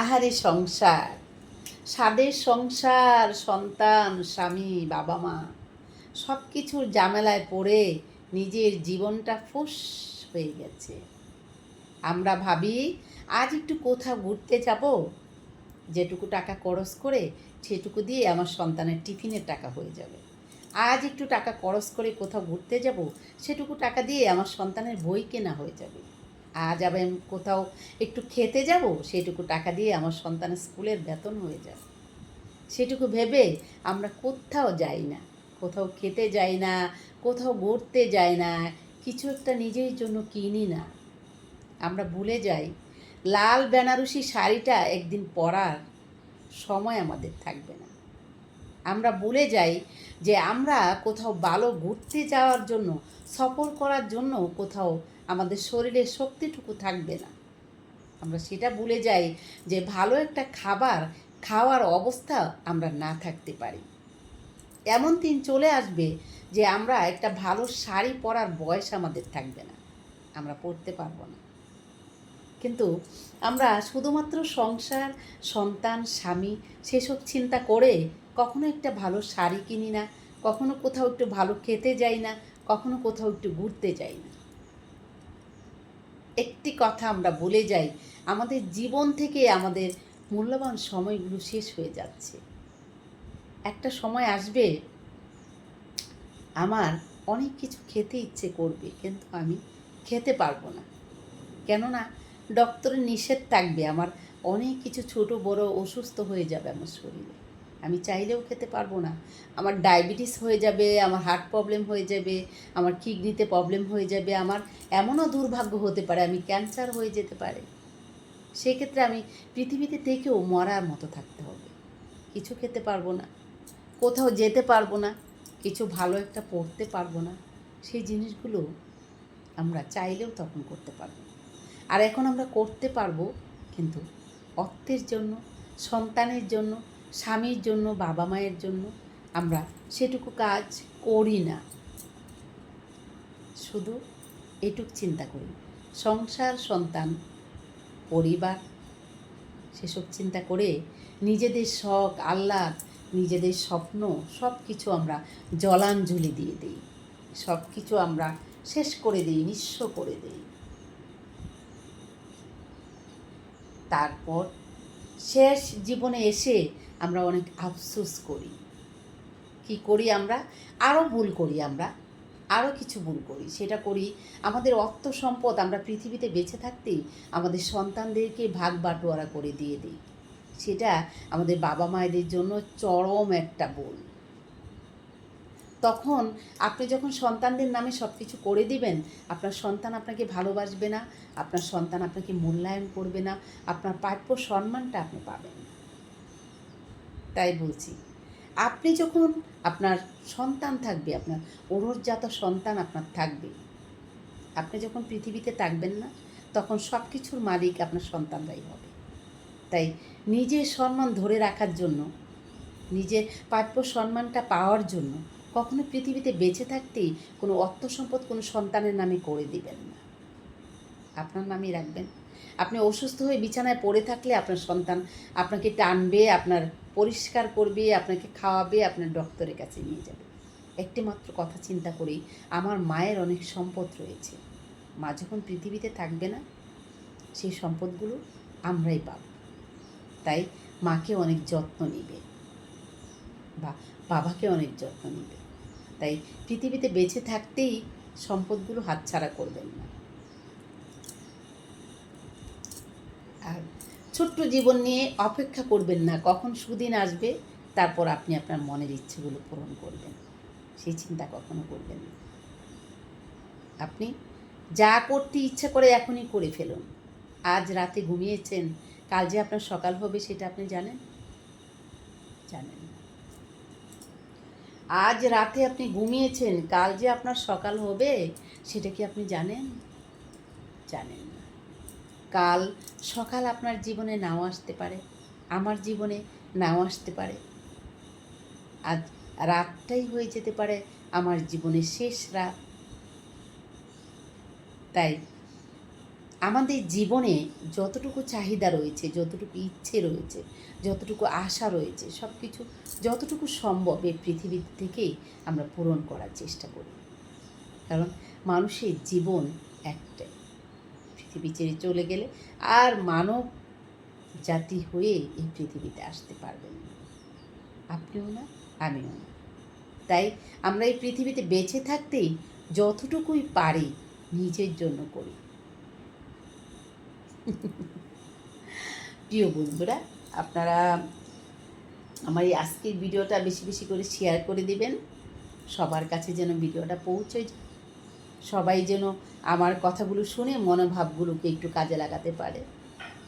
আহারে সংসার, স্বাদের সংসার, সন্তান, স্বামী, বাবা মা সব কিছুর ঝামেলায় পড়ে নিজের জীবনটা ফুস হয়ে গেছে। আমরা ভাবি আজ একটু কোথাও ঘুরতে যাব, যেটুকু টাকা খরচ করে সেটুকু দিয়ে আমার সন্তানের টিফিনের টাকা হয়ে যাবে। আজ একটু টাকা খরচ করে কোথাও ঘুরতে যাব, সেটুকু টাকা দিয়ে আমার সন্তানের বই কেনা হয়ে যাবে। আজ আবার কোথাও একটু খেতে যাব, সেটুকু টাকা দিয়ে আমার সন্তানের স্কুলের বেতন হয়ে যাবে। সেটুকু ভেবে আমরা কোথাও যাই না, কোথাও খেতে যাই না, কোথাও ঘুরতে যাই না, কিছু একটা নিজের জন্য কিনি না। আমরা ভুলে যাই লাল বেনারসি শাড়িটা একদিন পরার সময় আমাদের থাকবে না। আমরা ভুলে যাই যে আমরা কোথাও ভালো ঘুরতে যাওয়ার জন্য, সফর করার জন্য কোথাও আমাদের শরীরের শক্তিটুকু থাকবে না। আমরা সেটা ভুলে যাই যে ভালো একটা খাবার খাওয়ার অবস্থা আমরা না থাকতে পারি। এমন দিন চলে আসবে যে আমরা একটা ভালো শাড়ি পরার বয়স আমাদের থাকবে না, আমরা পরতে পারবো না। কিন্তু আমরা শুধুমাত্র সংসার, সন্তান, স্বামী সেসব চিন্তা করে কখনো একটা ভালো শাড়ি কিনি না, কখনো কোথাও একটু ভালো খেতে যাই না, কখনো কোথাও একটু ঘুরতে যাই না। একটি কথা আমরা বলে যাই, আমাদের জীবন থেকে আমাদের মূল্যবান সময়গুলো শেষ হয়ে যাচ্ছে। একটা সময় আসবে আমার অনেক কিছু খেতে ইচ্ছে করবে, কিন্তু আমি খেতে পারবো না। কেননা ডক্টরের নিষেধ থাকবে, আমার অনেক কিছু ছোট বড় অসুস্থ হয়ে যাবে আমার শরীরে, আমি চাইলেও খেতে পারবো না। আমার ডায়াবেটিস হয়ে যাবে, আমার হার্ট প্রবলেম হয়ে যাবে, আমার কিডনিতে প্রবলেম হয়ে যাবে, আমার এমনও দুর্ভাগ্য হতে পারে আমি ক্যান্সার হয়ে যেতে পারে। সেক্ষেত্রে আমি পৃথিবীতে থেকেও মরার মতো থাকতে হবে। কিছু খেতে পারবো না, কোথাও যেতে পারবো না, কিছু ভালো একটা পড়তে পারবো না। সেই জিনিসগুলো আমরা চাইলেও তখন করতে পারবো না। আর এখন আমরা করতে পারবো, কিন্তু অর্থের জন্য, সন্তানের জন্য, স্বামীর জন্য, বাবা মায়ের জন্য আমরা সেটুকু কাজ করি না। শুধু এটুক চিন্তা করি, সংসার, সন্তান, পরিবার, সেসব চিন্তা করে নিজেদের শখ আহ্লাদ, নিজেদের স্বপ্ন সব কিছু আমরা জলাঞ্জলি দিয়ে দিই, সব কিছু আমরা শেষ করে দিই, নিঃস্ব করে দিই। তারপর শেষ জীবনে এসে আমরা অনেক আফসোস করি। কি করি আমরা? আরও ভুল করি, আমরা আরও কিছু ভুল করি। সেটা করি আমাদের অর্থ সম্পদ আমরা পৃথিবীতে বেঁচে থাকতেই আমাদের সন্তানদেরকে ভাগ বাটোয়ারা করে দিয়ে দিই। সেটা আমাদের বাবা মায়েদের জন্য চরম একটা ভুল। তখন আপনি যখন সন্তানদের নামে সব কিছু করে দিবেন, আপনার সন্তান আপনাকে ভালোবাসবে না, আপনার সন্তান আপনাকে মূল্যায়ন করবে না, আপনার প্রাপ্য সম্মানটা আপনি পাবেন না। তাই বলছি, আপনি যখন আপনার সন্তান থাকবে, আপনার ওরজাত সন্তান আপনার থাকবে, আপনি যখন পৃথিবীতে থাকবেন না, তখন সব কিছুর মালিক আপনার সন্তানরাই হবে। তাই নিজের সম্মান ধরে রাখার জন্য, নিজের প্রাপ্য সম্মানটা পাওয়ার জন্য কখনো পৃথিবীতে বেঁচে থাকতেই কোনো অর্থ সম্পদ কোনো সন্তানের নামে করে দিবেন না, আপনার নামই রাখবেন। আপনি অসুস্থ হয়ে বিছানায় পড়ে থাকলে আপনার সন্তান আপনাকে টানবে, আপনার পরিষ্কার করবে, আপনাকে খাওয়াবে, আপনার ডক্টরের কাছে নিয়ে যাবে। একটি মাত্র কথা চিন্তা করি, আমার মায়ের অনেক সম্পদ রয়েছে, মা যখন পৃথিবীতে থাকবে না, সেই সম্পদগুলো আমরাই পাব। তাই মাকে অনেক যত্ন নিবে বা বাবাকে অনেক যত্ন নিবে। তাই পৃথিবীতে বেঁচে থাকতেই সম্পদগুলো হাতছাড়া করবেন না। আর ছোট্ট জীবন নিয়ে অপেক্ষা করবেন না কখন সুদিন আসবে, তারপর আপনি আপনার মনের ইচ্ছেগুলো পূরণ করবেন, সেই চিন্তা কখনো করবেন না। আপনি যা করতে ইচ্ছা করে এখনই করে ফেলুন। আজ রাতে ঘুমিয়েছেন, কাল যে আপনার সকাল হবে সেটা আপনি জানেন? জানেন না। আজ রাতে আপনি ঘুমিয়েছেন, কাল যে আপনার সকাল হবে সেটা কি আপনি জানেন? জানেন না। কাল সকাল আপনার জীবনে নাও আসতে পারে, আমার জীবনে নাও আসতে পারে। আজ রাতটাই হয়ে যেতে পারে আমার জীবনের শেষ রাত। তাই আমাদের জীবনে যতটুকু চাহিদা রয়েছে, যতটুকু ইচ্ছে রয়েছে, যতটুকু আশা রয়েছে, সব কিছু যতটুকু সম্ভব এই পৃথিবী থেকেই আমরা পূরণ করার চেষ্টা করি। কারণ মানুষের জীবন একটাই, পৃথিবী ছেড়ে চলে গেলে আর মানব জাতি হয়ে এই পৃথিবীতে আসতে পারবেন না, আপনিও না, আমিও না। তাই আমরা এই পৃথিবীতে বেঁচে থাকতেই যতটুকুই পারি নিজের জন্য করি। প্রিয় বন্ধুরা, আপনারা আমার এই আজকের ভিডিওটা বেশি বেশি করে শেয়ার করে দিবেন, সবার কাছে যেন ভিডিওটা পৌঁছে যায়, সবাই যেন আমার কথাগুলো শুনে মনোভাবগুলোকে একটু কাজে লাগাতে পারে,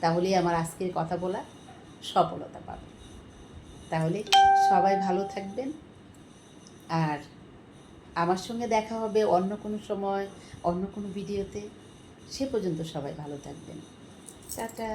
তাহলেই আমার আজকের কথা বলা সফলতা পাবে। তাহলে সবাই ভালো থাকবেন, আর আমার সঙ্গে দেখা হবে অন্য কোনো সময়, অন্য কোনো ভিডিওতে। সে পর্যন্ত সবাই ভালো থাকবেন। টাটা।